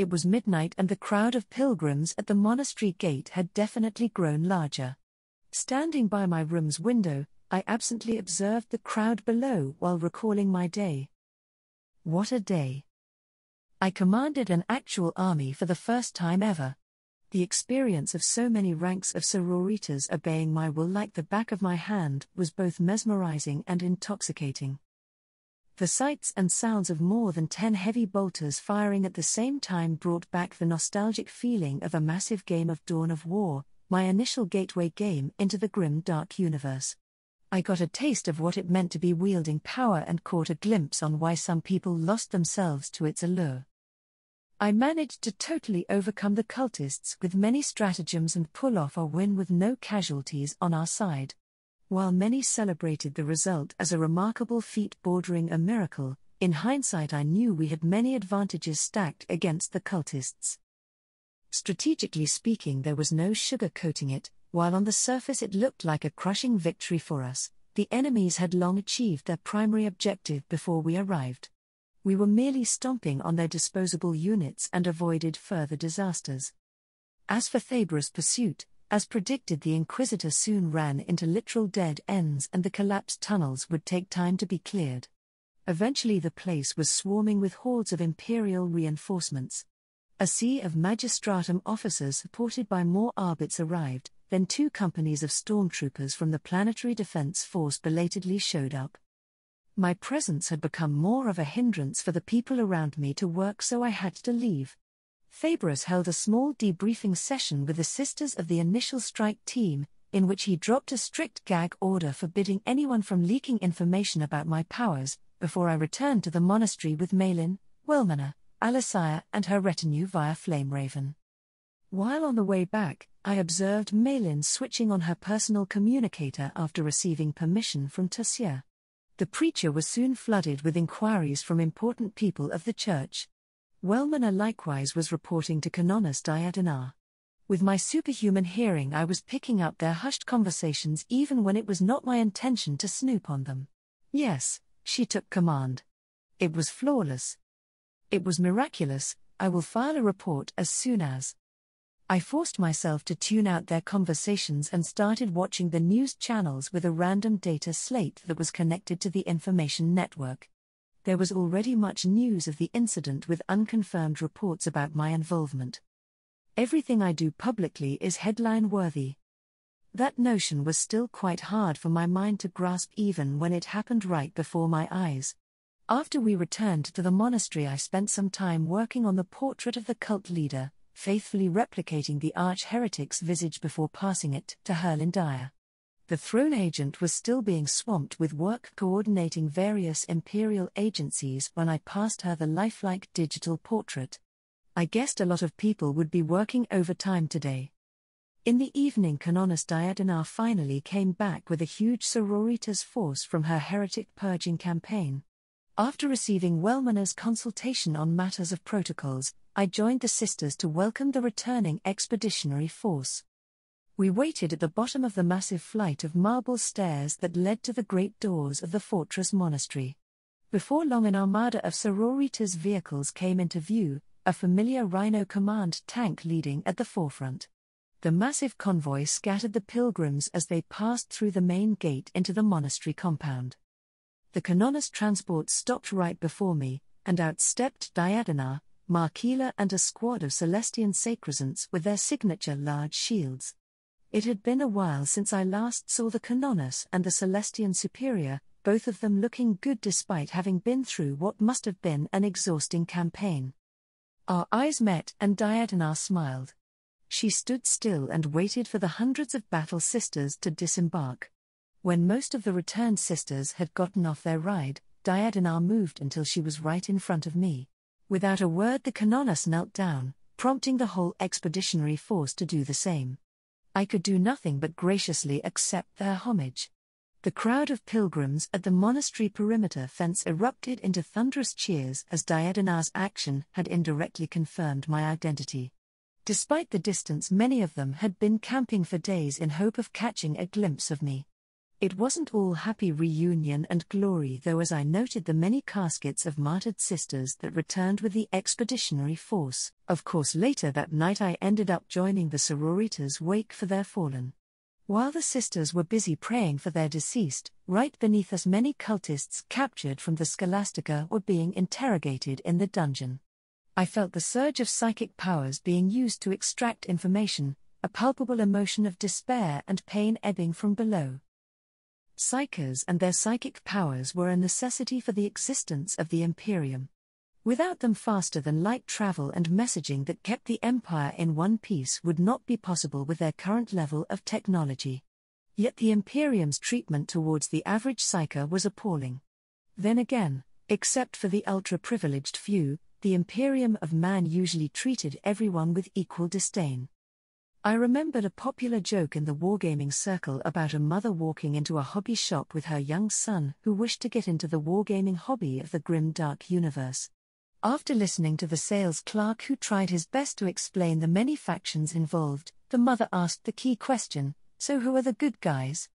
It was midnight and the crowd of pilgrims at the monastery gate had definitely grown larger. Standing by my room's window, I absently observed the crowd below while recalling my day. What a day! I commanded an actual army for the first time ever. The experience of so many ranks of sororitas obeying my will like the back of my hand was both mesmerizing and intoxicating. The sights and sounds of more than 10 heavy bolters firing at the same time brought back the nostalgic feeling of a massive game of Dawn of War, my initial gateway game into the grim dark universe. I got a taste of what it meant to be wielding power and caught a glimpse on why some people lost themselves to its allure. I managed to totally overcome the cultists with many stratagems and pull off a win with no casualties on our side. While many celebrated the result as a remarkable feat bordering a miracle, in hindsight I knew we had many advantages stacked against the cultists. Strategically speaking, there was no sugarcoating it. While on the surface it looked like a crushing victory for us, the enemies had long achieved their primary objective before we arrived. We were merely stomping on their disposable units and avoided further disasters. As for Thabra's pursuit, as predicted, the Inquisitor soon ran into literal dead ends and the collapsed tunnels would take time to be cleared. Eventually the place was swarming with hordes of Imperial reinforcements. A sea of Magistratum officers supported by more Arbits arrived, then 2 companies of stormtroopers from the Planetary Defense Force belatedly showed up. My presence had become more of a hindrance for the people around me to work, so I had to leave. Thabras held a small debriefing session with the Sisters of the Initial Strike Team, in which he dropped a strict gag order forbidding anyone from leaking information about my powers, before I returned to the monastery with Malin, Wellmanor, Alisaya and her retinue via Flameraven. While on the way back, I observed Malin switching on her personal communicator after receiving permission from Tusia. The preacher was soon flooded with inquiries from important people of the church. Wellmanor likewise was reporting to Canonus Diadonar. With my superhuman hearing, I was picking up their hushed conversations even when it was not my intention to snoop on them. Yes, she took command. It was flawless. It was miraculous. I will file a report as soon as. I forced myself to tune out their conversations and started watching the news channels with a random data slate that was connected to the information network. There was already much news of the incident with unconfirmed reports about my involvement. Everything I do publicly is headline-worthy. That notion was still quite hard for my mind to grasp even when it happened right before my eyes. After we returned to the monastery, I spent some time working on the portrait of the cult leader, faithfully replicating the arch-heretic's visage before passing it to Herlindaya. The throne agent was still being swamped with work coordinating various imperial agencies when I passed her the lifelike digital portrait. I guessed a lot of people would be working overtime today. In the evening, Canonus Diadonar finally came back with a huge sororitas force from her heretic purging campaign. After receiving Wellmanor's consultation on matters of protocols, I joined the sisters to welcome the returning expeditionary force. We waited at the bottom of the massive flight of marble stairs that led to the great doors of the fortress monastery. Before long, an armada of sororitas vehicles came into view, a familiar Rhino Command tank leading at the forefront. The massive convoy scattered the pilgrims as they passed through the main gate into the monastery compound. The Canonus transport stopped right before me, and out stepped Diadonar, Markila and a squad of Celestian sacrisants with their signature large shields. It had been a while since I last saw the Canonus and the Celestian Superior, both of them looking good despite having been through what must have been an exhausting campaign. Our eyes met and Diadonar smiled. She stood still and waited for the hundreds of battle sisters to disembark. When most of the returned sisters had gotten off their ride, Diadonar moved until she was right in front of me. Without a word, the Canonus knelt down, prompting the whole expeditionary force to do the same. I could do nothing but graciously accept their homage. The crowd of pilgrims at the monastery perimeter fence erupted into thunderous cheers as Diadonar's action had indirectly confirmed my identity. Despite the distance, many of them had been camping for days in hope of catching a glimpse of me. It wasn't all happy reunion and glory though, as I noted the many caskets of martyred sisters that returned with the expeditionary force. Of course, later that night I ended up joining the sororitas' wake for their fallen. While the sisters were busy praying for their deceased, right beneath us many cultists captured from the Scholastica were being interrogated in the dungeon. I felt the surge of psychic powers being used to extract information, a palpable emotion of despair and pain ebbing from below. Psychers and their psychic powers were a necessity for the existence of the Imperium. Without them, faster-than-light travel and messaging that kept the Empire in one piece would not be possible with their current level of technology. Yet the Imperium's treatment towards the average psyker was appalling. Then again, except for the ultra-privileged few, the Imperium of Man usually treated everyone with equal disdain. I remembered a popular joke in the wargaming circle about a mother walking into a hobby shop with her young son who wished to get into the wargaming hobby of the grim dark universe. After listening to the sales clerk who tried his best to explain the many factions involved, the mother asked the key question, "So who are the good guys?"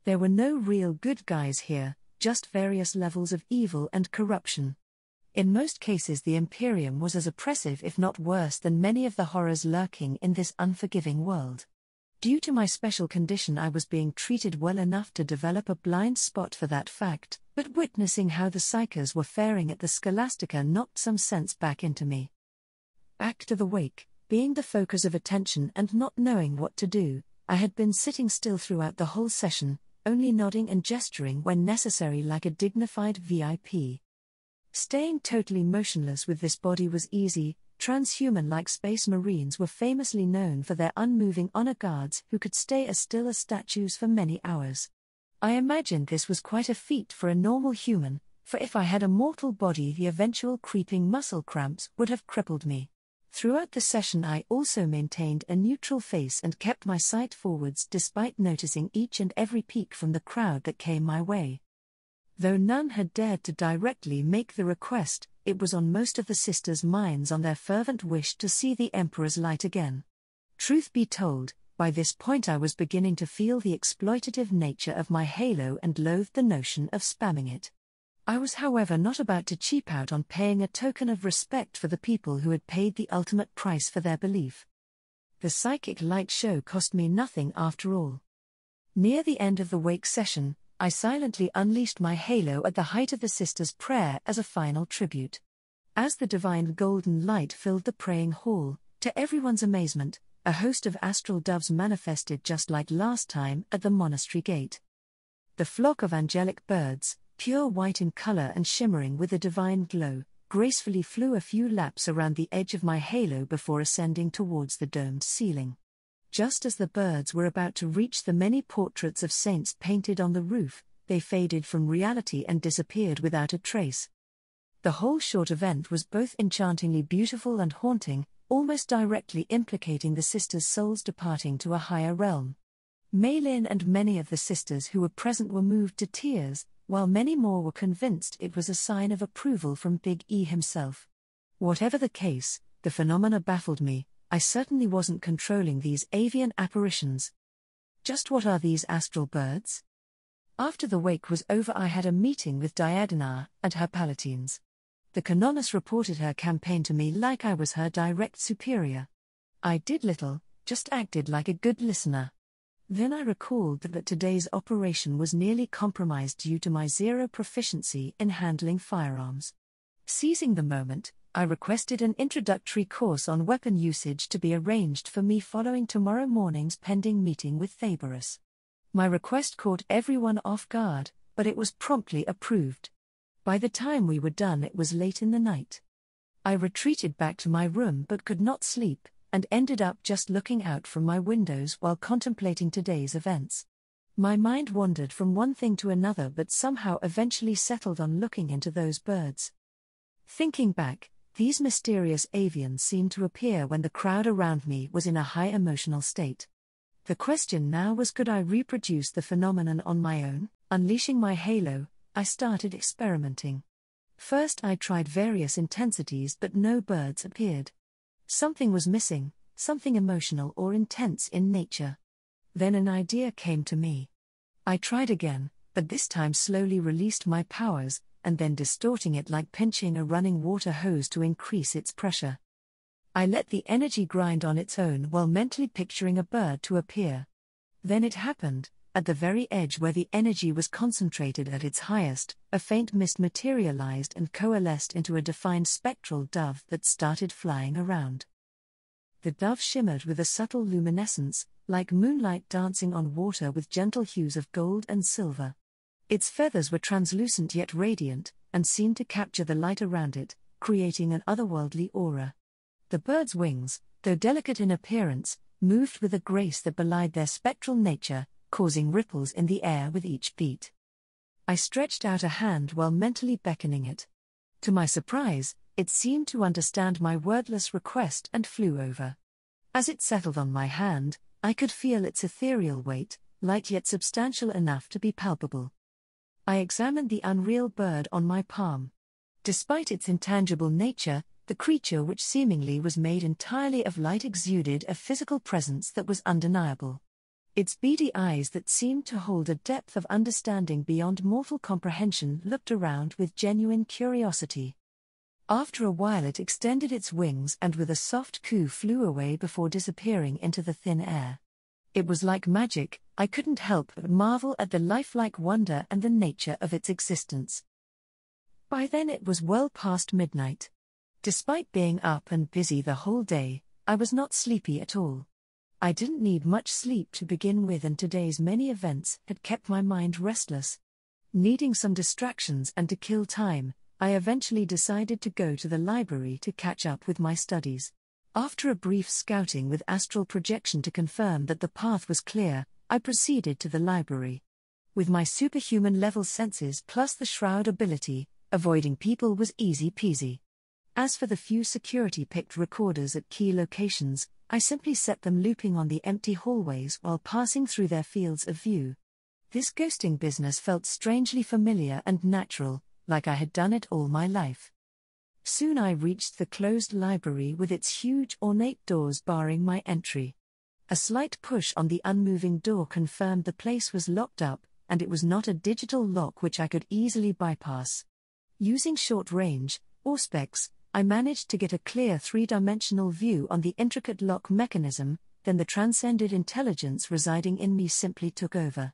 There were no real good guys here, just various levels of evil and corruption. In most cases the Imperium was as oppressive if not worse than many of the horrors lurking in this unforgiving world. Due to my special condition I was being treated well enough to develop a blind spot for that fact, but witnessing how the psychers were faring at the Scholastica knocked some sense back into me. Back to the wake, being the focus of attention and not knowing what to do, I had been sitting still throughout the whole session, only nodding and gesturing when necessary like a dignified VIP. Staying totally motionless with this body was easy. Transhuman-like space marines were famously known for their unmoving honor guards who could stay as still as statues for many hours. I imagined this was quite a feat for a normal human, for if I had a mortal body the eventual creeping muscle cramps would have crippled me. Throughout the session I also maintained a neutral face and kept my sight forwards despite noticing each and every peek from the crowd that came my way. Though none had dared to directly make the request, it was on most of the sisters' minds on their fervent wish to see the Emperor's light again. Truth be told, by this point I was beginning to feel the exploitative nature of my halo and loathed the notion of spamming it. I was however not about to cheap out on paying a token of respect for the people who had paid the ultimate price for their belief. The psychic light show cost me nothing after all. Near the end of the wake session, I silently unleashed my halo at the height of the sisters' prayer as a final tribute. As the divine golden light filled the praying hall, to everyone's amazement, a host of astral doves manifested just like last time at the monastery gate. The flock of angelic birds, pure white in color and shimmering with a divine glow, gracefully flew a few laps around the edge of my halo before ascending towards the domed ceiling. Just as the birds were about to reach the many portraits of saints painted on the roof, they faded from reality and disappeared without a trace. The whole short event was both enchantingly beautiful and haunting, almost directly implicating the sisters' souls departing to a higher realm. Maylin and many of the sisters who were present were moved to tears, while many more were convinced it was a sign of approval from Big E himself. Whatever the case, the phenomena baffled me. I certainly wasn't controlling these avian apparitions. Just what are these astral birds? After the wake was over I had a meeting with Diadina and her palatines. The Canoness reported her campaign to me like I was her direct superior. I did little, just acted like a good listener. Then I recalled that today's operation was nearly compromised due to my zero proficiency in handling firearms. Seizing the moment, I requested an introductory course on weapon usage to be arranged for me following tomorrow morning's pending meeting with Thaberus. My request caught everyone off guard, but it was promptly approved. By the time we were done it was late in the night. I retreated back to my room but could not sleep, and ended up just looking out from my windows while contemplating today's events. My mind wandered from one thing to another but somehow eventually settled on looking into those birds. Thinking back, these mysterious avians seemed to appear when the crowd around me was in a high emotional state. The question now was, could I reproduce the phenomenon on my own? Unleashing my halo, I started experimenting. First I tried various intensities but no birds appeared. Something was missing, something emotional or intense in nature. Then an idea came to me. I tried again, but this time slowly released my powers, and then distorting it like pinching a running water hose to increase its pressure. I let the energy grind on its own while mentally picturing a bird to appear. Then it happened. At the very edge where the energy was concentrated at its highest, a faint mist materialized and coalesced into a defined spectral dove that started flying around. The dove shimmered with a subtle luminescence, like moonlight dancing on water with gentle hues of gold and silver. Its feathers were translucent yet radiant, and seemed to capture the light around it, creating an otherworldly aura. The bird's wings, though delicate in appearance, moved with a grace that belied their spectral nature, causing ripples in the air with each beat. I stretched out a hand while mentally beckoning it. To my surprise, it seemed to understand my wordless request and flew over. As it settled on my hand, I could feel its ethereal weight, light yet substantial enough to be palpable. I examined the unreal bird on my palm. Despite its intangible nature, the creature, which seemingly was made entirely of light, exuded a physical presence that was undeniable. Its beady eyes that seemed to hold a depth of understanding beyond mortal comprehension looked around with genuine curiosity. After a while it extended its wings and with a soft coo flew away before disappearing into the thin air. It was like magic. I couldn't help but marvel at the lifelike wonder and the nature of its existence. By then it was well past midnight. Despite being up and busy the whole day, I was not sleepy at all. I didn't need much sleep to begin with, and today's many events had kept my mind restless. Needing some distractions and to kill time, I eventually decided to go to the library to catch up with my studies. After a brief scouting with astral projection to confirm that the path was clear, I proceeded to the library. With my superhuman level senses plus the shroud ability, avoiding people was easy peasy. As for the few security-picked recorders at key locations, I simply set them looping on the empty hallways while passing through their fields of view. This ghosting business felt strangely familiar and natural, like I had done it all my life. Soon I reached the closed library with its huge ornate doors barring my entry. A slight push on the unmoving door confirmed the place was locked up, and it was not a digital lock which I could easily bypass. Using short-range, Auspex, I managed to get a clear three-dimensional view on the intricate lock mechanism, then the transcended intelligence residing in me simply took over.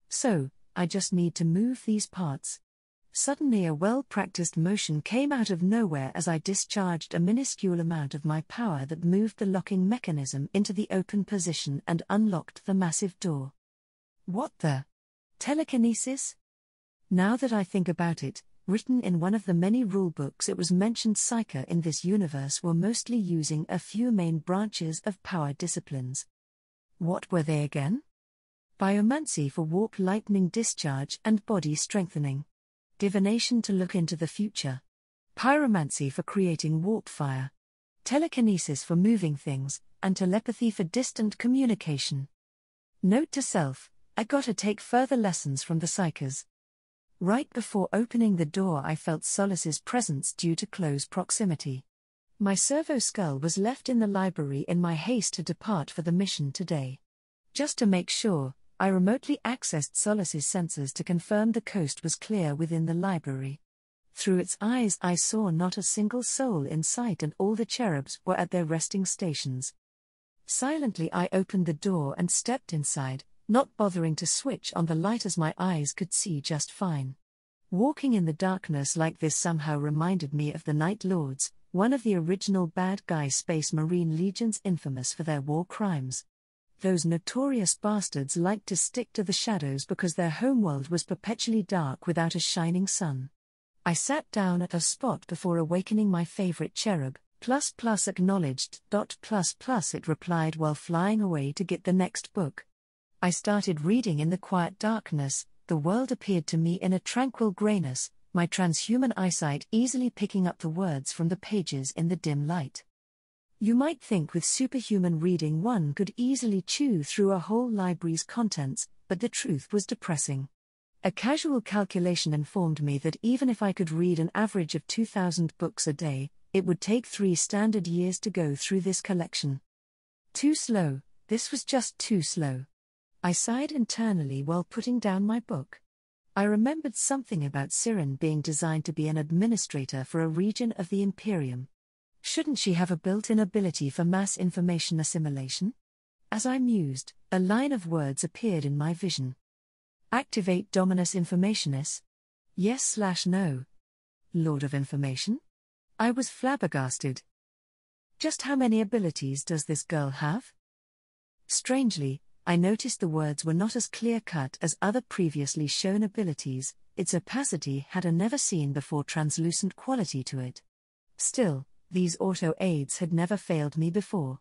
So, I just need to move these parts. Suddenly a well-practiced motion came out of nowhere as I discharged a minuscule amount of my power that moved the locking mechanism into the open position and unlocked the massive door. What the? Telekinesis? Now that I think about it, written in one of the many rulebooks, it was mentioned Psyker in this universe were mostly using a few main branches of power disciplines. What were they again? Biomancy for warp lightning discharge and body strengthening. Divination to look into the future. Pyromancy for creating warp fire. Telekinesis for moving things, and telepathy for distant communication. Note to self, I gotta take further lessons from the Psykers. Right before opening the door I felt Solace's presence due to close proximity. My servo skull was left in the library in my haste to depart for the mission today. Just to make sure, I remotely accessed Solace's sensors to confirm the coast was clear within the library. Through its eyes I saw not a single soul in sight, and all the cherubs were at their resting stations. Silently I opened the door and stepped inside, not bothering to switch on the light as my eyes could see just fine. Walking in the darkness like this somehow reminded me of the Night Lords, one of the original bad guy Space Marine legions infamous for their war crimes. Those notorious bastards liked to stick to the shadows because their homeworld was perpetually dark without a shining sun. I sat down at a spot before awakening my favorite cherub, ++acknowledged. ++ it replied while flying away to get the next book. I started reading in the quiet darkness. The world appeared to me in a tranquil grayness, my transhuman eyesight easily picking up the words from the pages in the dim light. You might think with superhuman reading one could easily chew through a whole library's contents, but the truth was depressing. A casual calculation informed me that even if I could read an average of 2,000 books a day, it would take 3 standard years to go through this collection. Too slow, this was just too slow. I sighed internally while putting down my book. I remembered something about SYRINE being designed to be an administrator for a region of the Imperium. Shouldn't she have a built-in ability for mass information assimilation? As I mused, a line of words appeared in my vision. Activate Dominus Informationis? Yes/no. Lord of Information? I was flabbergasted. Just how many abilities does this girl have? Strangely, I noticed the words were not as clear-cut as other previously shown abilities. Its opacity had a never-seen-before translucent quality to it. Still, these auto-aids had never failed me before.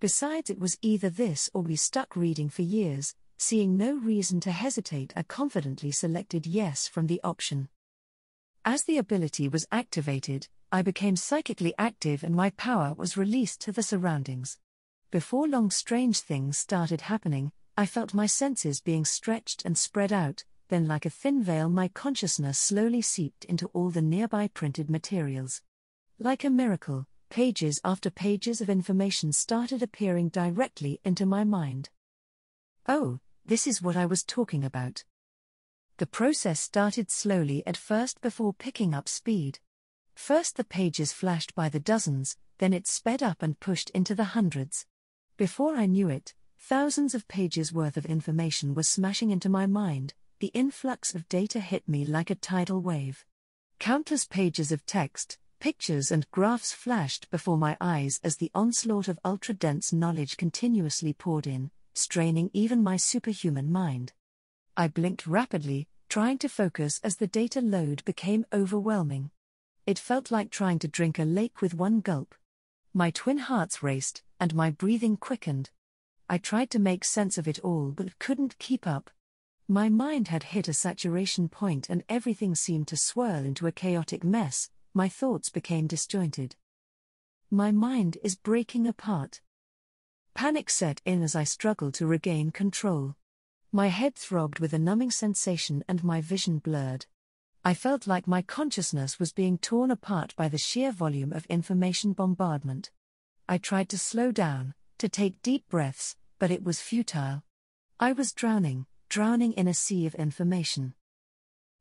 Besides, it was either this or be stuck reading for years. Seeing no reason to hesitate, I confidently selected yes from the option. As the ability was activated, I became psychically active and my power was released to the surroundings. Before long, strange things started happening. I felt my senses being stretched and spread out, then like a thin veil my consciousness slowly seeped into all the nearby printed materials. Like a miracle, pages after pages of information started appearing directly into my mind. Oh, this is what I was talking about. The process started slowly at first before picking up speed. First the pages flashed by the dozens, then it sped up and pushed into the hundreds. Before I knew it, thousands of pages worth of information was smashing into my mind. The influx of data hit me like a tidal wave. Countless pages of text, pictures and graphs flashed before my eyes as the onslaught of ultra-dense knowledge continuously poured in, straining even my superhuman mind. I blinked rapidly, trying to focus as the data load became overwhelming. It felt like trying to drink a lake with one gulp. My twin hearts raced, and my breathing quickened. I tried to make sense of it all but couldn't keep up. My mind had hit a saturation point and everything seemed to swirl into a chaotic mess. My thoughts became disjointed. My mind is breaking apart. Panic set in as I struggled to regain control. My head throbbed with a numbing sensation and my vision blurred. I felt like my consciousness was being torn apart by the sheer volume of information bombardment. I tried to slow down, to take deep breaths, but it was futile. I was drowning in a sea of information.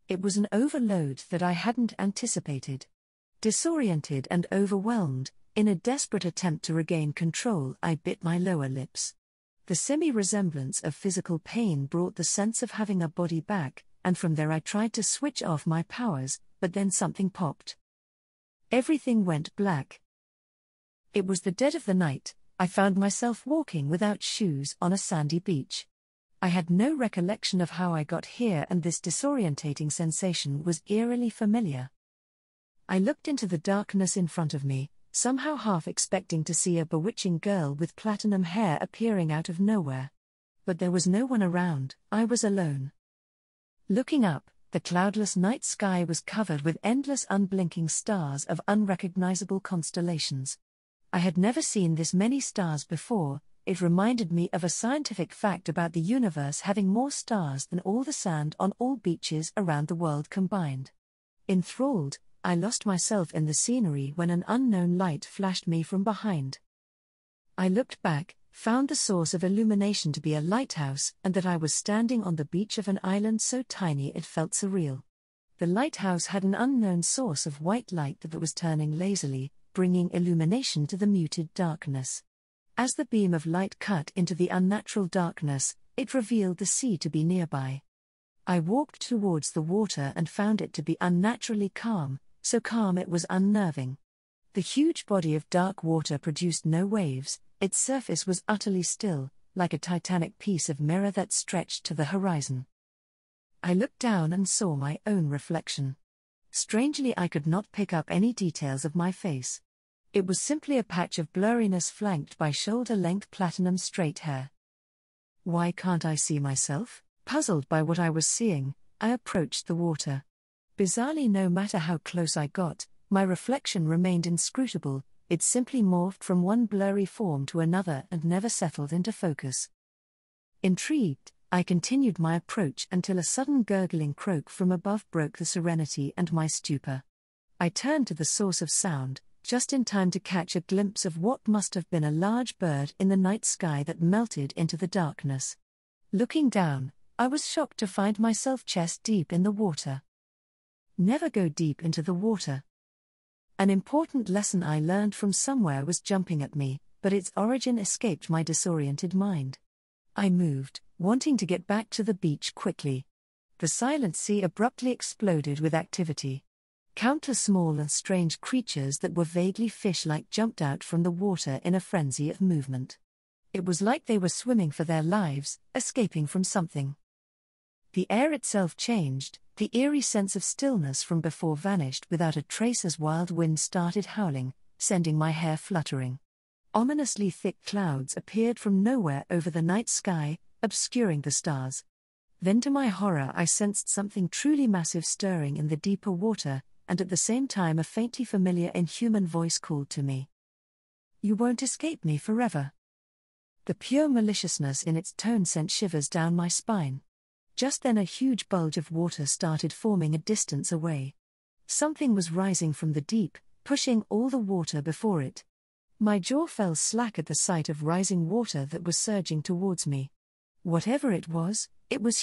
It was an overload that I hadn't anticipated. Disoriented and overwhelmed, in a desperate attempt to regain control, I bit my lower lips. The semi-resemblance of physical pain brought the sense of having a body back, and from there I tried to switch off my powers, but then something popped. Everything went black. It was the dead of the night. I found myself walking without shoes on a sandy beach. I had no recollection of how I got here, and this disorientating sensation was eerily familiar. I looked into the darkness in front of me, somehow half expecting to see a bewitching girl with platinum hair appearing out of nowhere. But there was no one around. I was alone. Looking up, the cloudless night sky was covered with endless unblinking stars of unrecognizable constellations. I had never seen this many stars before. It reminded me of a scientific fact about the universe having more stars than all the sand on all beaches around the world combined. Enthralled, I lost myself in the scenery when an unknown light flashed me from behind. I looked back, found the source of illumination to be a lighthouse, and that I was standing on the beach of an island so tiny it felt surreal. The lighthouse had an unknown source of white light that was turning lazily, bringing illumination to the muted darkness. As the beam of light cut into the unnatural darkness, it revealed the sea to be nearby. I walked towards the water and found it to be unnaturally calm, so calm it was unnerving. The huge body of dark water produced no waves. Its surface was utterly still, like a titanic piece of mirror that stretched to the horizon. I looked down and saw my own reflection. Strangely, I could not pick up any details of my face. It was simply a patch of blurriness flanked by shoulder-length platinum straight hair. Why can't I see myself? Puzzled by what I was seeing, I approached the water. Bizarrely, no matter how close I got, my reflection remained inscrutable. It simply morphed from one blurry form to another and never settled into focus. Intrigued, I continued my approach until a sudden gurgling croak from above broke the serenity and my stupor. I turned to the source of sound, just in time to catch a glimpse of what must have been a large bird in the night sky that melted into the darkness. Looking down, I was shocked to find myself chest deep in the water. Never go deep into the water. An important lesson I learned from somewhere was jumping at me, but its origin escaped my disoriented mind. I moved, wanting to get back to the beach quickly. The silent sea abruptly exploded with activity. Countless small and strange creatures that were vaguely fish-like jumped out from the water in a frenzy of movement. It was like they were swimming for their lives, escaping from something. The air itself changed, the eerie sense of stillness from before vanished without a trace as wild winds started howling, sending my hair fluttering. Ominously thick clouds appeared from nowhere over the night sky, obscuring the stars. Then to my horror I sensed something truly massive stirring in the deeper water, and at the same time a faintly familiar inhuman voice called to me. "You won't escape me forever." The pure maliciousness in its tone sent shivers down my spine. Just then a huge bulge of water started forming a distance away. Something was rising from the deep, pushing all the water before it. My jaw fell slack at the sight of rising water that was surging towards me. Whatever it was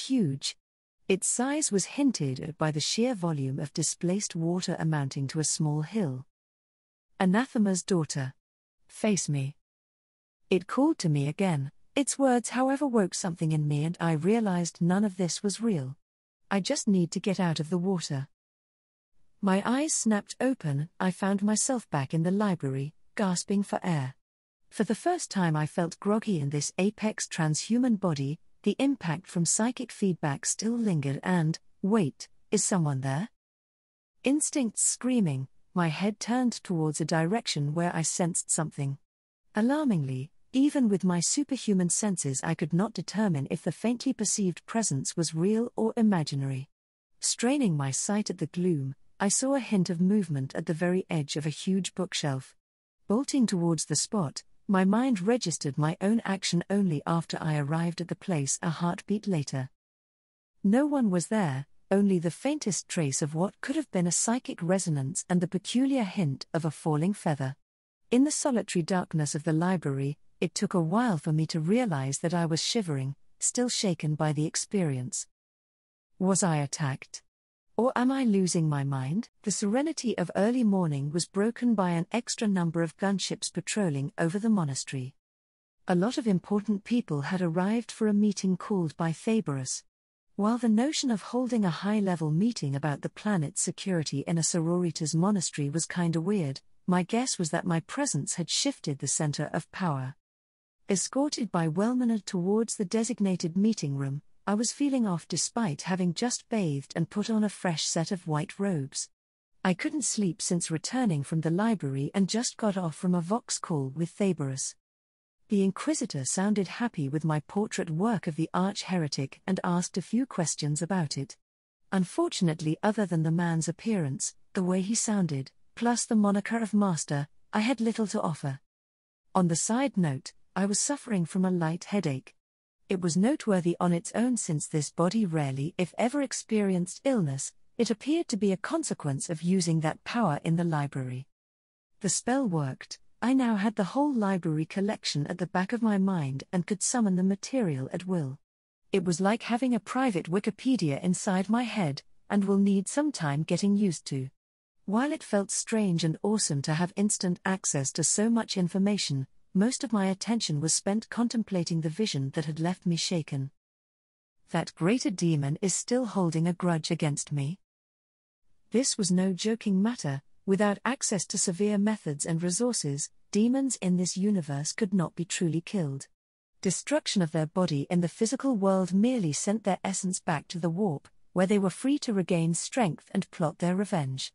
huge. Its size was hinted at by the sheer volume of displaced water amounting to a small hill. "Anathema's daughter. Face me." It called to me again. Its words, however, woke something in me, and I realized none of this was real. I just need to get out of the water. My eyes snapped open. I found myself back in the library, gasping for air. For the first time I felt groggy in this apex transhuman body. The impact from psychic feedback still lingered and, wait, is someone there? Instincts screaming, my head turned towards a direction where I sensed something. Alarmingly, even with my superhuman senses I could not determine if the faintly perceived presence was real or imaginary. Straining my sight at the gloom, I saw a hint of movement at the very edge of a huge bookshelf. Bolting towards the spot, my mind registered my own action only after I arrived at the place a heartbeat later. No one was there, only the faintest trace of what could have been a psychic resonance and the peculiar hint of a falling feather. In the solitary darkness of the library, it took a while for me to realize that I was shivering, still shaken by the experience. Was I attacked? Or am I losing my mind? The serenity of early morning was broken by an extra number of gunships patrolling over the monastery. A lot of important people had arrived for a meeting called by Thaberus. While the notion of holding a high-level meeting about the planet's security in a sororitas monastery was kinda weird, my guess was that my presence had shifted the center of power. Escorted by Wellmanor towards the designated meeting room, I was feeling off despite having just bathed and put on a fresh set of white robes. I couldn't sleep since returning from the library and just got off from a Vox call with Thaberus. The Inquisitor sounded happy with my portrait work of the arch-heretic and asked a few questions about it. Unfortunately, other than the man's appearance, the way he sounded, plus the moniker of Master, I had little to offer. On the side note, I was suffering from a light headache. It was noteworthy on its own since this body rarely if ever experienced illness. It appeared to be a consequence of using that power in the library. The spell worked. I now had the whole library collection at the back of my mind and could summon the material at will. It was like having a private Wikipedia inside my head, and will need some time getting used to. While it felt strange and awesome to have instant access to so much information, most of my attention was spent contemplating the vision that had left me shaken. That greater demon is still holding a grudge against me. This was no joking matter. Without access to severe methods and resources, demons in this universe could not be truly killed. Destruction of their body in the physical world merely sent their essence back to the warp, where they were free to regain strength and plot their revenge.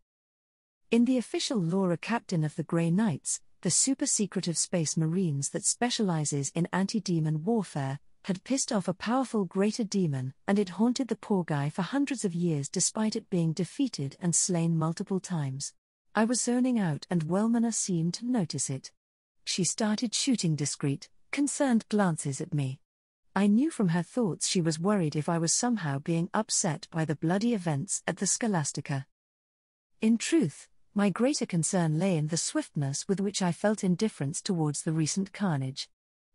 In the official lore, a captain of the Grey Knights, the super-secretive space marines that specializes in anti-demon warfare, had pissed off a powerful greater demon, and it haunted the poor guy for hundreds of years despite it being defeated and slain multiple times. I was zoning out and Wellmanor seemed to notice it. She started shooting discreet, concerned glances at me. I knew from her thoughts she was worried if I was somehow being upset by the bloody events at the Scholastica. In truth, my greater concern lay in the swiftness with which I felt indifference towards the recent carnage.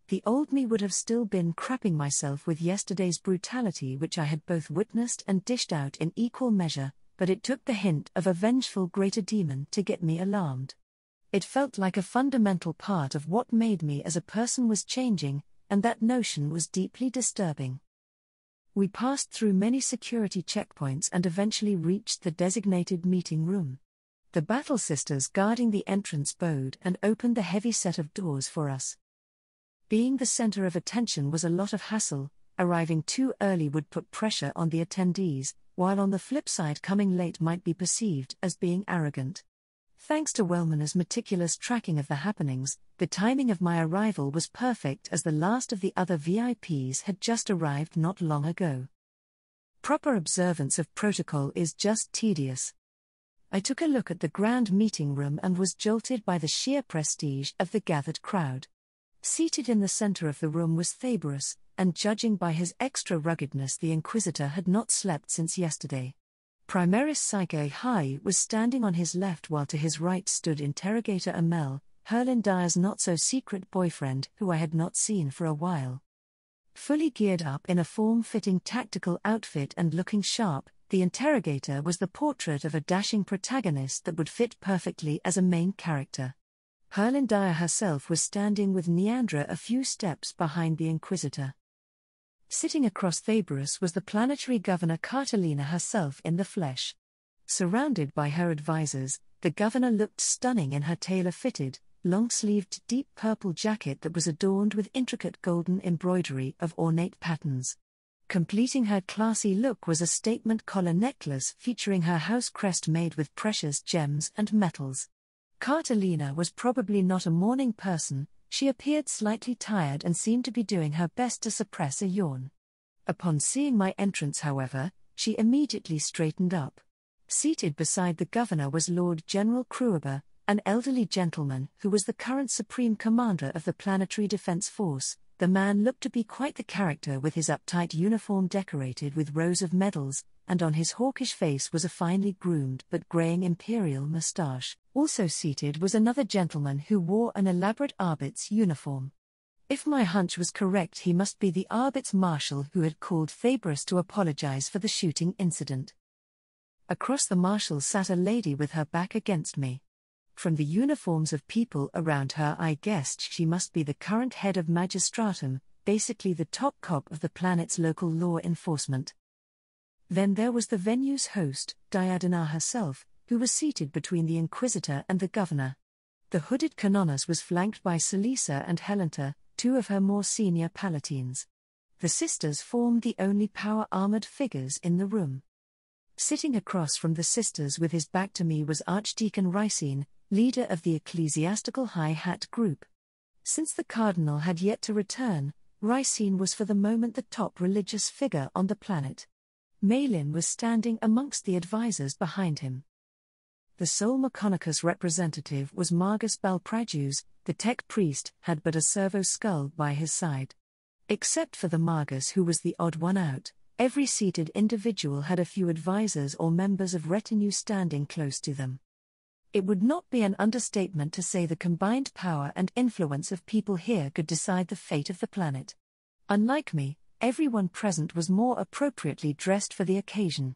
the old me would have still been crapping myself with yesterday's brutality, which I had both witnessed and dished out in equal measure, but it took the hint of a vengeful greater demon to get me alarmed. It felt like a fundamental part of what made me as a person was changing, and that notion was deeply disturbing. We passed through many security checkpoints and eventually reached the designated meeting room. The battle sisters guarding the entrance bowed and opened the heavy set of doors for us. Being the center of attention was a lot of hassle. Arriving too early would put pressure on the attendees, while on the flip side coming late might be perceived as being arrogant. Thanks to Wellman's meticulous tracking of the happenings, the timing of my arrival was perfect, as the last of the other VIPs had just arrived not long ago. Proper observance of protocol is just tedious. I took a look at the grand meeting room and was jolted by the sheer prestige of the gathered crowd. Seated in the center of the room was Thaberus, and judging by his extra ruggedness the Inquisitor had not slept since yesterday. Primaris Psyche High was standing on his left, while to his right stood Interrogator Amel, Herlindire's not-so-secret boyfriend, who I had not seen for a while. Fully geared up in a form-fitting tactical outfit and looking sharp, the Interrogator was the portrait of a dashing protagonist that would fit perfectly as a main character. Herlindire herself was standing with Neandra a few steps behind the Inquisitor. Sitting across Thaberus was the planetary governor Cartalina herself in the flesh. Surrounded by her advisors, the governor looked stunning in her tailor-fitted, long-sleeved deep purple jacket that was adorned with intricate golden embroidery of ornate patterns. Completing her classy look was a statement collar necklace featuring her house crest made with precious gems and metals. Cartalina was probably not a morning person. She appeared slightly tired and seemed to be doing her best to suppress a yawn. Upon seeing my entrance, however, she immediately straightened up. Seated beside the governor was Lord General Krueber, an elderly gentleman who was the current Supreme Commander of the Planetary Defense Force. The man looked to be quite the character, with his uptight uniform decorated with rows of medals, and on his hawkish face was a finely groomed but greying imperial moustache. Also seated was another gentleman who wore an elaborate Arbit's uniform. If my hunch was correct, he must be the Arbit's marshal who had called Thaberus to apologize for the shooting incident. Across the marshal sat a lady with her back against me. From the uniforms of people around her, I guessed she must be the current head of Magistratum, basically the top cop of the planet's local law enforcement. Then there was the venue's host, Diadina herself, who was seated between the Inquisitor and the governor. The hooded Canonus was flanked by Celisa and Helenta, two of her more senior palatines. The sisters formed the only power-armored figures in the room. Sitting across from the sisters with his back to me was Archdeacon Rysine, leader of the ecclesiastical high hat group. Since the cardinal had yet to return, Rysine was for the moment the top religious figure on the planet. Malin was standing amongst the advisors behind him. The sole Mechonicus representative was Margus Balpragius. The tech priest had but a servo skull by his side. Except for the Margus, who was the odd one out, every seated individual had a few advisors or members of retinue standing close to them. It would not be an understatement to say the combined power and influence of people here could decide the fate of the planet. Unlike me, everyone present was more appropriately dressed for the occasion.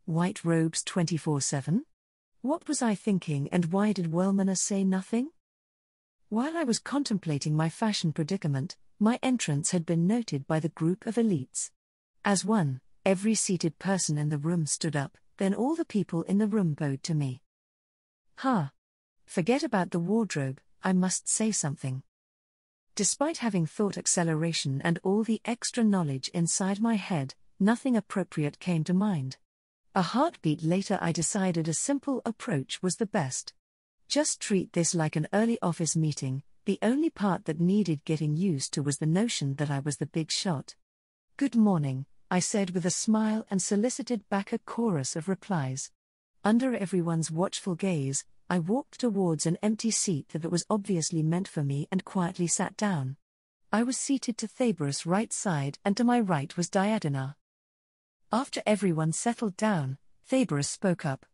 White robes 24/7? What was I thinking, and why did Wellman say nothing? While I was contemplating my fashion predicament, my entrance had been noted by the group of elites. As one, every seated person in the room stood up, then all the people in the room bowed to me. Forget about the wardrobe, I must say something. Despite having thought acceleration and all the extra knowledge inside my head, nothing appropriate came to mind. A heartbeat later, I decided a simple approach was the best. Just treat this like an early office meeting. The only part that needed getting used to was the notion that I was the big shot. "Good morning," I said with a smile, and solicited back a chorus of replies. Under everyone's watchful gaze, I walked towards an empty seat that was obviously meant for me and quietly sat down. I was seated to Thaberus' right side, and to my right was Diadina. After everyone settled down, Thaberus spoke up.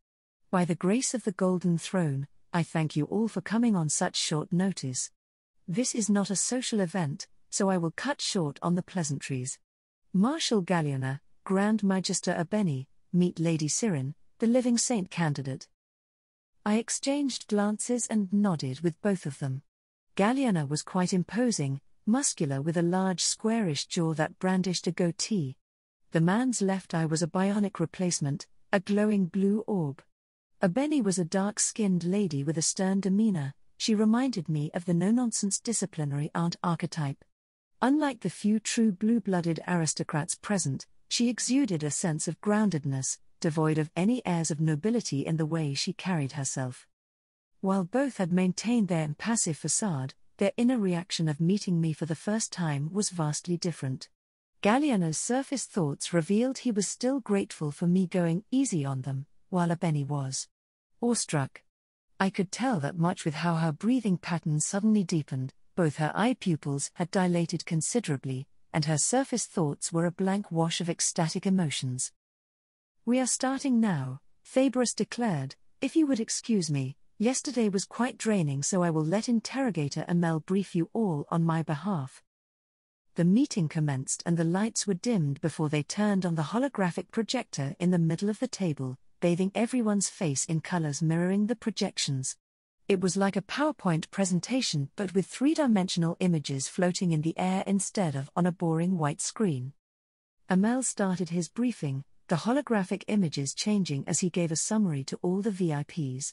"By the grace of the Golden Throne, I thank you all for coming on such short notice. This is not a social event, so I will cut short on the pleasantries. Marshal Galliana, Grand Magister Abeni, meet Lady SYRINE, the living saint candidate. I exchanged glances and nodded with both of them. Galliana was quite imposing, muscular with a large squarish jaw that brandished a goatee. The man's left eye was a bionic replacement, a glowing blue orb. Abeni was a dark-skinned lady with a stern demeanor. She reminded me of the no-nonsense disciplinary aunt archetype. Unlike the few true blue-blooded aristocrats present, she exuded a sense of groundedness, devoid of any airs of nobility in the way she carried herself. While both had maintained their impassive facade, their inner reaction of meeting me for the first time was vastly different. Galliana's surface thoughts revealed he was still grateful for me going easy on them, while Abeni was awestruck. I could tell that much with how her breathing patterns suddenly deepened, both her eye pupils had dilated considerably, and her surface thoughts were a blank wash of ecstatic emotions. "We are starting now," Faberus declared. "If you would excuse me, yesterday was quite draining, so I will let interrogator Amel brief you all on my behalf." The meeting commenced and the lights were dimmed before they turned on the holographic projector in the middle of the table, bathing everyone's face in colors mirroring the projections. It was like a PowerPoint presentation but with three-dimensional images floating in the air instead of on a boring white screen. Amel started his briefing, the holographic images changing as he gave a summary to all the VIPs.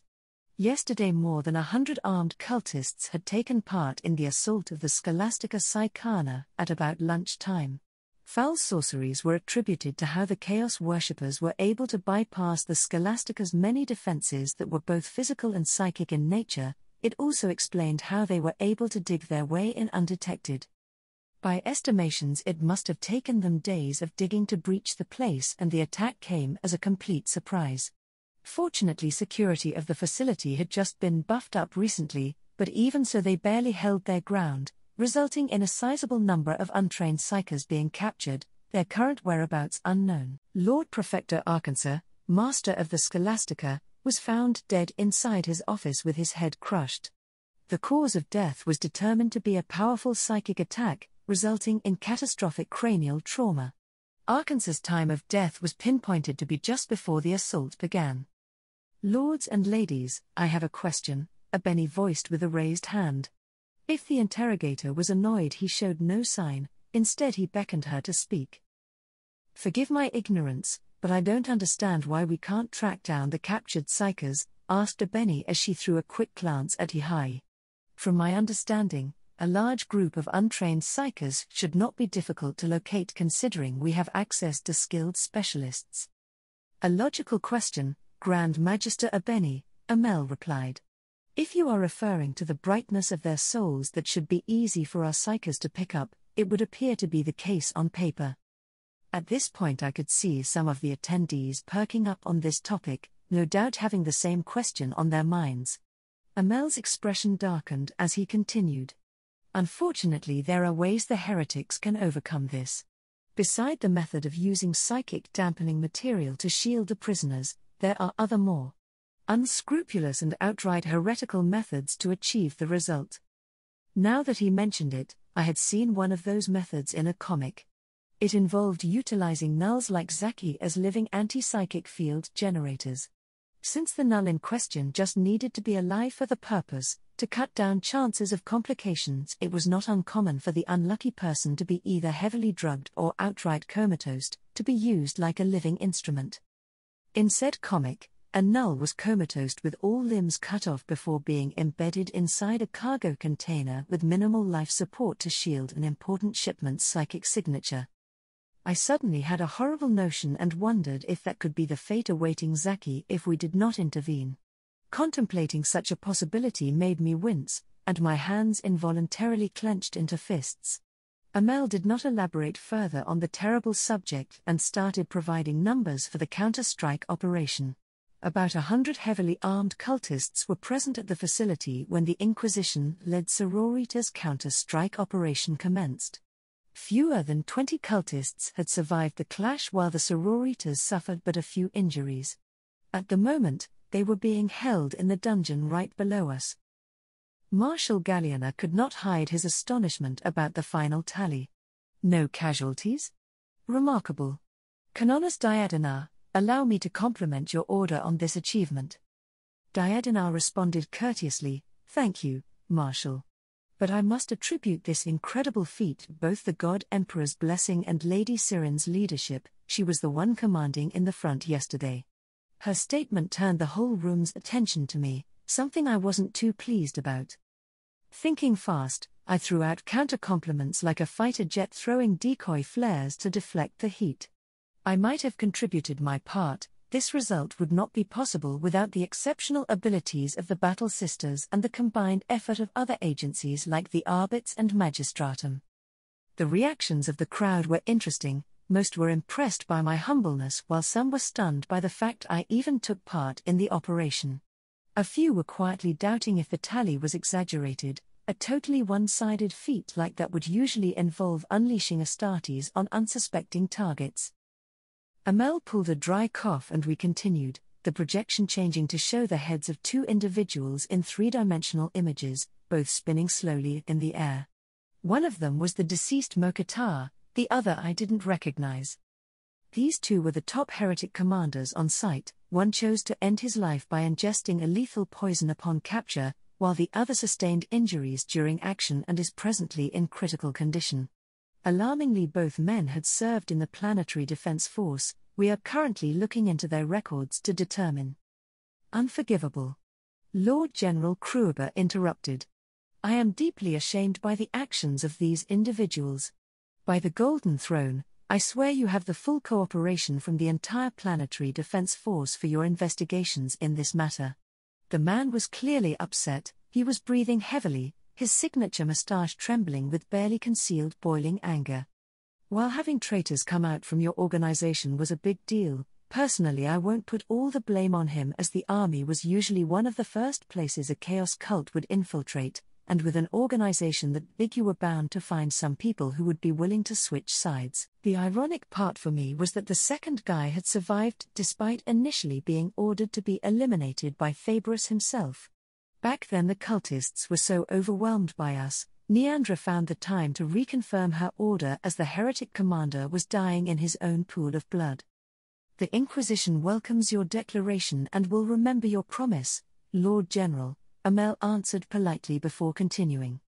Yesterday more than 100 armed cultists had taken part in the assault of the Scholastica Psychana at about lunchtime. Foul sorceries were attributed to how the Chaos worshippers were able to bypass the Scholastica's many defenses that were both physical and psychic in nature. It also explained how they were able to dig their way in undetected. By estimations, it must have taken them days of digging to breach the place, and the attack came as a complete surprise. Fortunately, security of the facility had just been buffed up recently, but even so they barely held their ground, resulting in a sizable number of untrained psychers being captured, their current whereabouts unknown. Lord Prefector Arkansas, master of the Scholastica, was found dead inside his office with his head crushed. The cause of death was determined to be a powerful psychic attack, resulting in catastrophic cranial trauma. Arkansas's time of death was pinpointed to be just before the assault began. "Lords and ladies, I have a question," Abeni voiced with a raised hand. If the interrogator was annoyed, he showed no sign. Instead he beckoned her to speak. "Forgive my ignorance, but I don't understand why we can't track down the captured psychers," asked Abeni as she threw a quick glance at Ihai. "From my understanding, a large group of untrained psychers should not be difficult to locate considering we have access to skilled specialists." "A logical question, Grand Magister Abeni," Amel replied. "If you are referring to the brightness of their souls that should be easy for our psychers to pick up, it would appear to be the case on paper." At this point I could see some of the attendees perking up on this topic, no doubt having the same question on their minds. Amel's expression darkened as he continued. "Unfortunately, there are ways the heretics can overcome this. Beside the method of using psychic dampening material to shield the prisoners, there are other more unscrupulous and outright heretical methods to achieve the result." Now that he mentioned it, I had seen one of those methods in a comic. It involved utilizing nulls like Zaki as living anti-psychic field generators. Since the null in question just needed to be alive for the purpose, to cut down chances of complications, it was not uncommon for the unlucky person to be either heavily drugged or outright comatose, to be used like a living instrument. In said comic, a null was comatose with all limbs cut off before being embedded inside a cargo container with minimal life support to shield an important shipment's psychic signature. I suddenly had a horrible notion and wondered if that could be the fate awaiting Zaki if we did not intervene. Contemplating such a possibility made me wince, and my hands involuntarily clenched into fists. Amel did not elaborate further on the terrible subject and started providing numbers for the counter-strike operation. About 100 heavily armed cultists were present at the facility when the Inquisition-led Sororitas counter-strike operation commenced. Fewer than 20 cultists had survived the clash while the Sororitas suffered but a few injuries. At the moment, they were being held in the dungeon right below us. Marshal Galliana could not hide his astonishment about the final tally. No casualties? Remarkable. Canonus Diadenar, allow me to compliment your order on this achievement. Diadenar responded courteously, thank you, Marshal. But I must attribute this incredible feat to both the God Emperor's blessing and Lady SYRINE's leadership. She was the one commanding in the front yesterday. Her statement turned the whole room's attention to me, something I wasn't too pleased about. Thinking fast, I threw out counter-compliments like a fighter jet throwing decoy flares to deflect the heat. I might have contributed my part. This result would not be possible without the exceptional abilities of the Battle Sisters and the combined effort of other agencies like the Arbits and Magistratum. The reactions of the crowd were interesting. Most were impressed by my humbleness, while some were stunned by the fact I even took part in the operation. A few were quietly doubting if the tally was exaggerated. A totally one-sided feat like that would usually involve unleashing Astartes on unsuspecting targets. Amel pulled a dry cough and we continued, the projection changing to show the heads of two individuals in three-dimensional images, both spinning slowly in the air. One of them was the deceased Mokatar, the other I didn't recognize. These two were the top heretic commanders on site. One chose to end his life by ingesting a lethal poison upon capture, while the other sustained injuries during action and is presently in critical condition. Alarmingly, both men had served in the Planetary Defense Force. We are currently looking into their records to determine. Unforgivable. Lord General Krueber interrupted. I am deeply ashamed by the actions of these individuals. By the Golden Throne, I swear you have the full cooperation from the entire Planetary Defense Force for your investigations in this matter. The man was clearly upset. He was breathing heavily, his signature moustache trembling with barely concealed boiling anger. While having traitors come out from your organization was a big deal, personally I won't put all the blame on him, as the army was usually one of the first places a chaos cult would infiltrate, and with an organization that big you were bound to find some people who would be willing to switch sides. The ironic part for me was that the second guy had survived despite initially being ordered to be eliminated by Faberus himself. Back then the cultists were so overwhelmed by us, Neandra found the time to reconfirm her order as the heretic commander was dying in his own pool of blood. The Inquisition welcomes your declaration and will remember your promise, Lord General, Amel answered politely before continuing.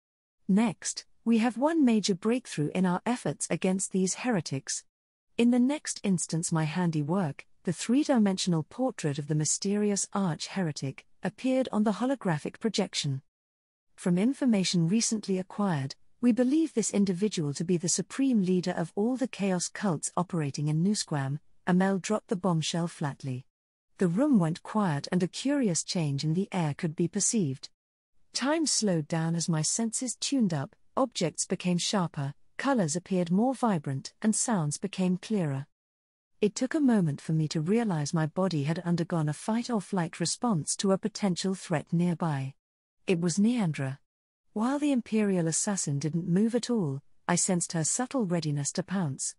Next, we have one major breakthrough in our efforts against these heretics. In the next instance, my handiwork, the three-dimensional portrait of the mysterious arch-heretic, appeared on the holographic projection. From information recently acquired, we believe this individual to be the supreme leader of all the chaos cults operating in Nusquam. Amel dropped the bombshell flatly. The room went quiet and a curious change in the air could be perceived. Time slowed down as my senses tuned up, objects became sharper, colors appeared more vibrant, and sounds became clearer. It took a moment for me to realize my body had undergone a fight-or-flight response to a potential threat nearby. It was Neandra. While the Imperial assassin didn't move at all, I sensed her subtle readiness to pounce.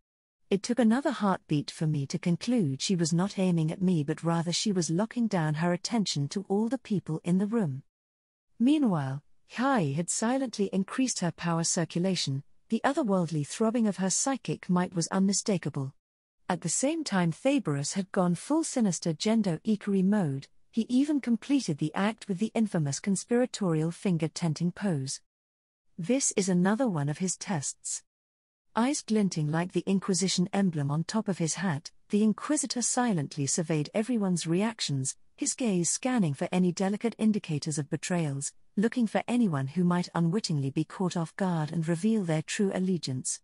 It took another heartbeat for me to conclude she was not aiming at me, but rather she was locking down her attention to all the people in the room. Meanwhile, Hai had silently increased her power circulation. The otherworldly throbbing of her psychic might was unmistakable. At the same time, Faberus had gone full sinister Gendo Ikari mode. He even completed the act with the infamous conspiratorial finger-tenting pose. This is another one of his tests. Eyes glinting like the Inquisition emblem on top of his hat, the Inquisitor silently surveyed everyone's reactions, his gaze scanning for any delicate indicators of betrayals, looking for anyone who might unwittingly be caught off guard and reveal their true allegiance.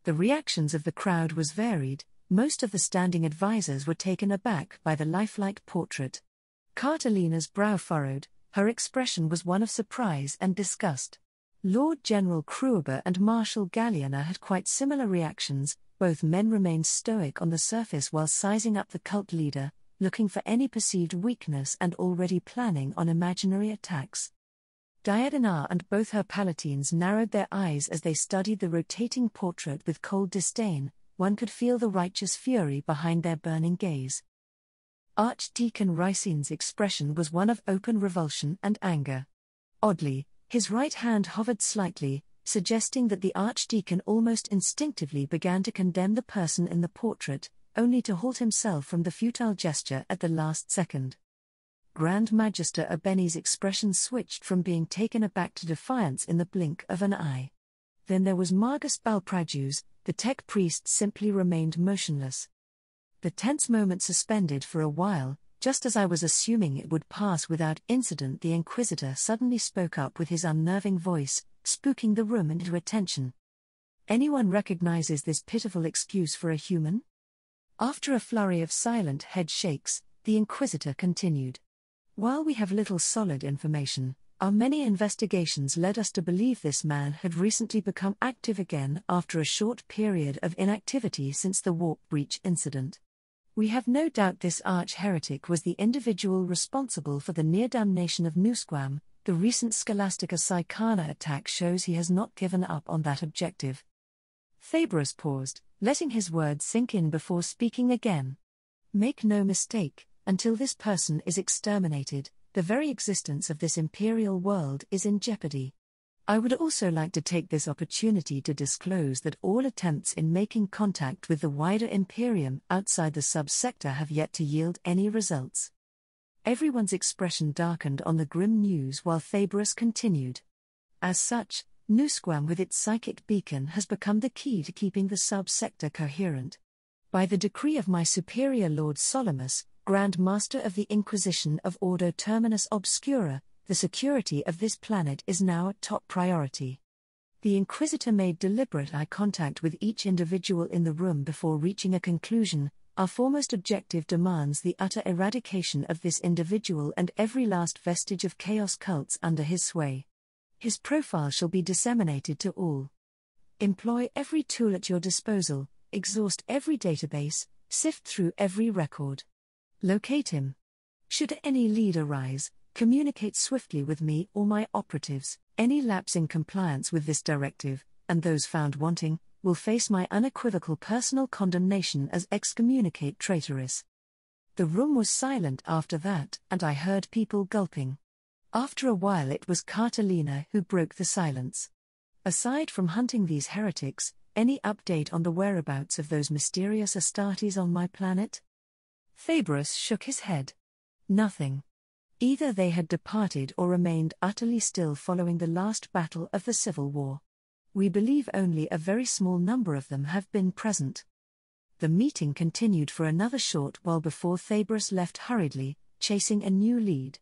The reactions of the crowd was varied. Most of the standing advisors were taken aback by the lifelike portrait. Cartolina's brow furrowed, her expression was one of surprise and disgust. Lord General Krueber and Marshal Galliana had quite similar reactions. Both men remained stoic on the surface while sizing up the cult leader, looking for any perceived weakness and already planning on imaginary attacks. Diadenar and both her palatines narrowed their eyes as they studied the rotating portrait with cold disdain. One could feel the righteous fury behind their burning gaze. Archdeacon Rycine's expression was one of open revulsion and anger. Oddly, His right hand hovered slightly, suggesting that the archdeacon almost instinctively began to condemn the person in the portrait, only to halt himself from the futile gesture at the last second. Grand Magister Abeni's expression switched from being taken aback to defiance in the blink of an eye. Then there was Margus Balpragius. The tech priest simply remained motionless. The tense moment suspended for a while. Just as I was assuming it would pass without incident, the Inquisitor suddenly spoke up with his unnerving voice, spooking the room into attention. "Anyone recognizes this pitiful excuse for a human?" After a flurry of silent head shakes, the Inquisitor continued. "While we have little solid information, our many investigations led us to believe this man had recently become active again after a short period of inactivity since the warp breach incident. We have no doubt this arch-heretic was the individual responsible for the near damnation of Nusquam. The recent Scholastica Psychana attack shows he has not given up on that objective." Thabrus paused, letting his words sink in before speaking again. "Make no mistake, until this person is exterminated, the very existence of this imperial world is in jeopardy. I would also like to take this opportunity to disclose that all attempts in making contact with the wider Imperium outside the subsector have yet to yield any results." Everyone's expression darkened on the grim news while Thabrus continued. "As such, Nusquam with its psychic beacon has become the key to keeping the subsector coherent. By the decree of my superior Lord Solomus, Grand Master of the Inquisition of Ordo Terminus Obscura, the security of this planet is now a top priority." The Inquisitor made deliberate eye contact with each individual in the room before reaching a conclusion. "Our foremost objective demands the utter eradication of this individual and every last vestige of chaos cults under his sway. His profile shall be disseminated to all. Employ every tool at your disposal, exhaust every database, sift through every record. Locate him. Should any lead arise, communicate swiftly with me or my operatives. Any lapse in compliance with this directive, and those found wanting, will face my unequivocal personal condemnation as excommunicate traitorous." The room was silent after that, and I heard people gulping. After a while it was Catalina who broke the silence. "Aside from hunting these heretics, any update on the whereabouts of those mysterious Astartes on my planet?" Thabrus shook his head. "Nothing. Either they had departed or remained utterly still following the last battle of the Civil War. We believe only a very small number of them have been present." The meeting continued for another short while before Thabrus left hurriedly, chasing a new lead.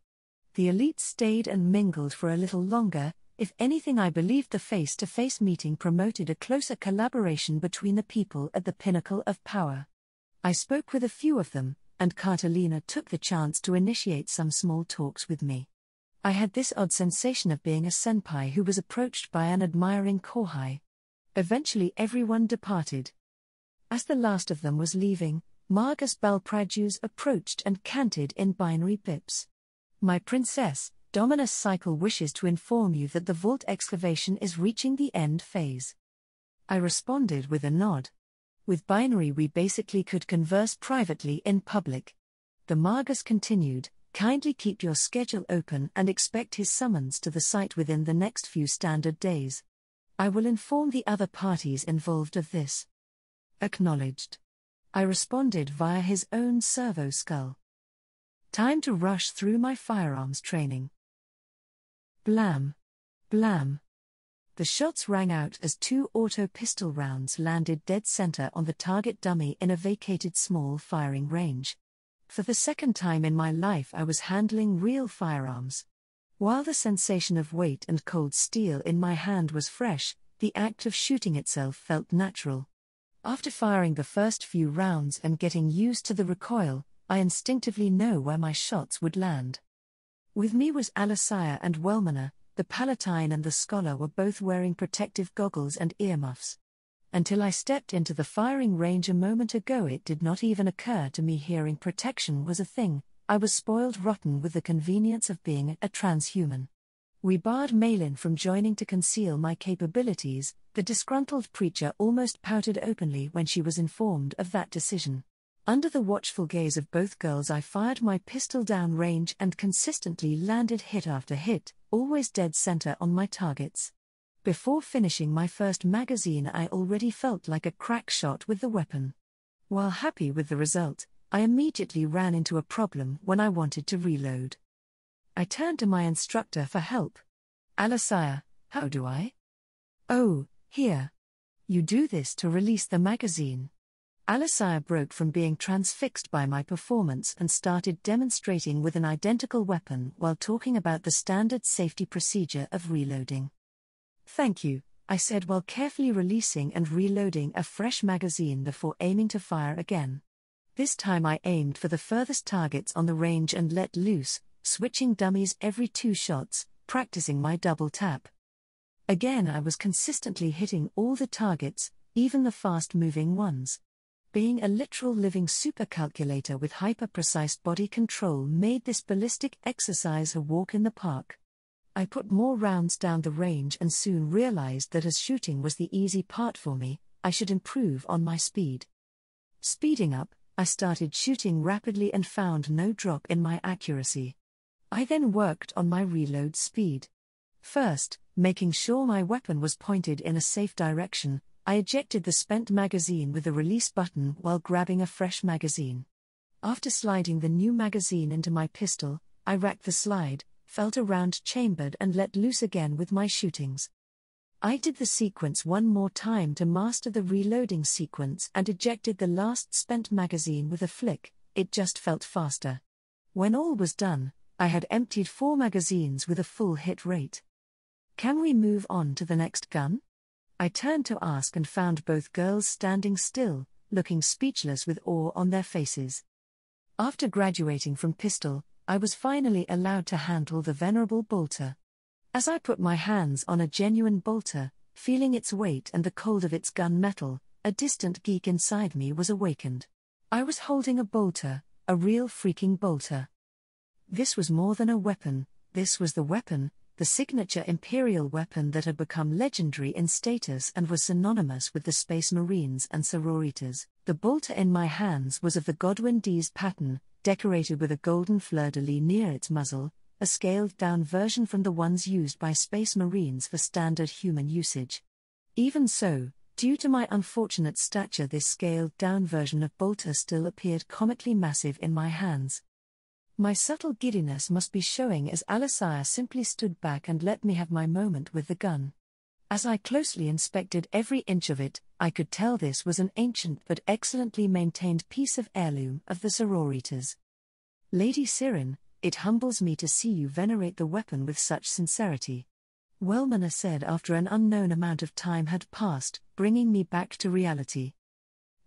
The elite stayed and mingled for a little longer. If anything, I believed the face-to-face meeting promoted a closer collaboration between the people at the pinnacle of power. I spoke with a few of them, and Catalina took the chance to initiate some small talks with me. I had this odd sensation of being a senpai who was approached by an admiring kohai. Eventually everyone departed. As the last of them was leaving, Margus Balpragius approached and canted in binary pips. "My princess, Dominus Cycle wishes to inform you that the vault excavation is reaching the end phase." I responded with a nod. With binary we basically could converse privately in public. The Margus continued, "Kindly keep your schedule open and expect his summons to the site within the next few standard days. I will inform the other parties involved of this." "Acknowledged." I responded via his own servo skull. Time to rush through my firearms training. Blam. Blam. The shots rang out as 2 auto pistol rounds landed dead center on the target dummy in a vacated small firing range. For the second time in my life I was handling real firearms. While the sensation of weight and cold steel in my hand was fresh, the act of shooting itself felt natural. After firing the first few rounds and getting used to the recoil, I instinctively know where my shots would land. With me was Alisaya and Wellmanor. The Palatine and the Scholar were both wearing protective goggles and earmuffs. Until I stepped into the firing range a moment ago, it did not even occur to me hearing protection was a thing. I was spoiled rotten with the convenience of being a transhuman. We barred Malin from joining to conceal my capabilities. The disgruntled preacher almost pouted openly when she was informed of that decision. Under the watchful gaze of both girls, I fired my pistol down range and consistently landed hit after hit, always dead center on my targets. Before finishing my first magazine, I already felt like a crack shot with the weapon. While happy with the result, I immediately ran into a problem when I wanted to reload. I turned to my instructor for help. "Alasaya, how do I?" "Oh, here. You do this to release the magazine." Alasaya broke from being transfixed by my performance and started demonstrating with an identical weapon while talking about the standard safety procedure of reloading. "Thank you," I said while carefully releasing and reloading a fresh magazine before aiming to fire again. This time I aimed for the furthest targets on the range and let loose, switching dummies every 2 shots, practicing my double tap. Again I was consistently hitting all the targets, even the fast-moving ones. Being a literal living supercalculator with hyper-precise body control made this ballistic exercise a walk in the park. I put more rounds down the range and soon realized that as shooting was the easy part for me, I should improve on my speed. Speeding up, I started shooting rapidly and found no drop in my accuracy. I then worked on my reload speed. First, making sure my weapon was pointed in a safe direction, I ejected the spent magazine with the release button while grabbing a fresh magazine. After sliding the new magazine into my pistol, I racked the slide, felt a round chambered and let loose again with my shootings. I did the sequence one more time to master the reloading sequence and ejected the last spent magazine with a flick. It just felt faster. When all was done, I had emptied 4 magazines with a full hit rate. "Can we move on to the next gun?" I turned to ask and found both girls standing still, looking speechless with awe on their faces. After graduating from pistol, I was finally allowed to handle the venerable bolter. As I put my hands on a genuine bolter, feeling its weight and the cold of its gun metal, a distant geek inside me was awakened. I was holding a bolter, a real freaking bolter. This was more than a weapon, this was the weapon, the signature Imperial weapon that had become legendary in status and was synonymous with the Space Marines and sororitas. The bolter in my hands was of the Godwin D's pattern, decorated with a golden fleur-de-lis near its muzzle, a scaled-down version from the ones used by Space Marines for standard human usage. Even so, due to my unfortunate stature, this scaled-down version of bolter still appeared comically massive in my hands. My subtle giddiness must be showing as Alasaya simply stood back and let me have my moment with the gun. As I closely inspected every inch of it, I could tell this was an ancient but excellently maintained piece of heirloom of the sororitas. "Lady SYRINE, it humbles me to see you venerate the weapon with such sincerity," Wellmanor said after an unknown amount of time had passed, bringing me back to reality.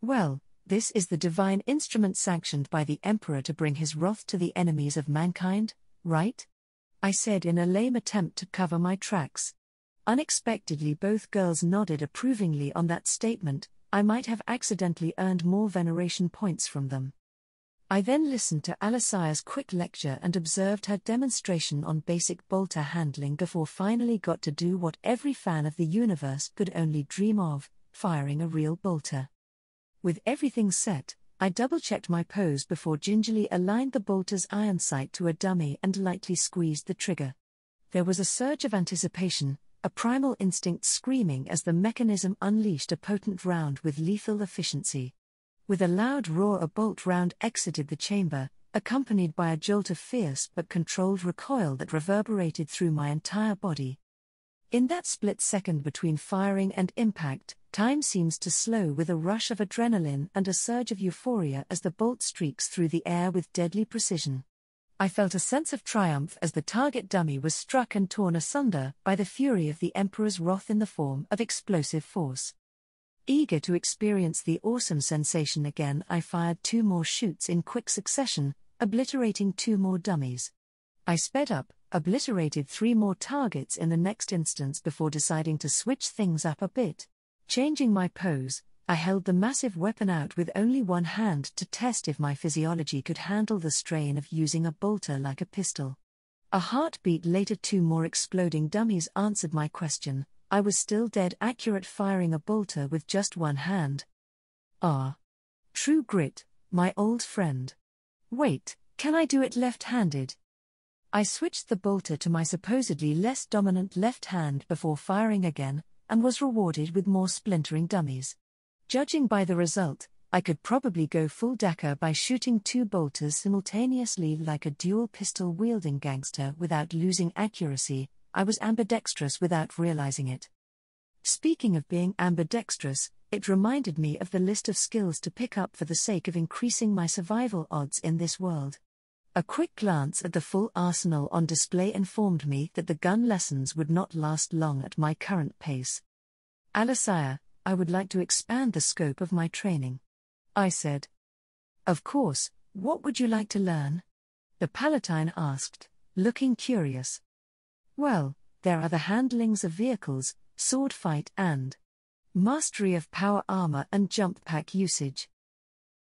"Well, this is the divine instrument sanctioned by the Emperor to bring his wrath to the enemies of mankind, right?" I said in a lame attempt to cover my tracks. Unexpectedly both girls nodded approvingly on that statement. I might have accidentally earned more veneration points from them. I then listened to Alasaya's quick lecture and observed her demonstration on basic bolter handling before finally got to do what every fan of the universe could only dream of, firing a real bolter. With everything set, I double-checked my pose before gingerly aligned the bolter's iron sight to a dummy and lightly squeezed the trigger. There was a surge of anticipation, a primal instinct screaming as the mechanism unleashed a potent round with lethal efficiency. With a loud roar, a bolt round exited the chamber, accompanied by a jolt of fierce but controlled recoil that reverberated through my entire body. In that split second between firing and impact, time seems to slow with a rush of adrenaline and a surge of euphoria as the bolt streaks through the air with deadly precision. I felt a sense of triumph as the target dummy was struck and torn asunder by the fury of the Emperor's wrath in the form of explosive force. Eager to experience the awesome sensation again, I fired 2 more shoots in quick succession, obliterating 2 more dummies. I sped up, obliterated 3 more targets in the next instance before deciding to switch things up a bit. Changing my pose, I held the massive weapon out with only one hand to test if my physiology could handle the strain of using a bolter like a pistol. A heartbeat later 2 more exploding dummies answered my question. I was still dead accurate firing a bolter with just one hand. Ah. True grit, my old friend. Wait, can I do it left-handed? I switched the bolter to my supposedly less dominant left hand before firing again, and was rewarded with more splintering dummies. Judging by the result, I could probably go full Dakar by shooting 2 bolters simultaneously like a dual pistol wielding gangster without losing accuracy. I was ambidextrous without realizing it. Speaking of being ambidextrous, it reminded me of the list of skills to pick up for the sake of increasing my survival odds in this world. A quick glance at the full arsenal on display informed me that the gun lessons would not last long at my current pace. "Alasaya, I would like to expand the scope of my training," I said. "Of course, what would you like to learn?" the Palatine asked, looking curious. "Well, there are the handlings of vehicles, sword fight and mastery of power armor and jump pack usage."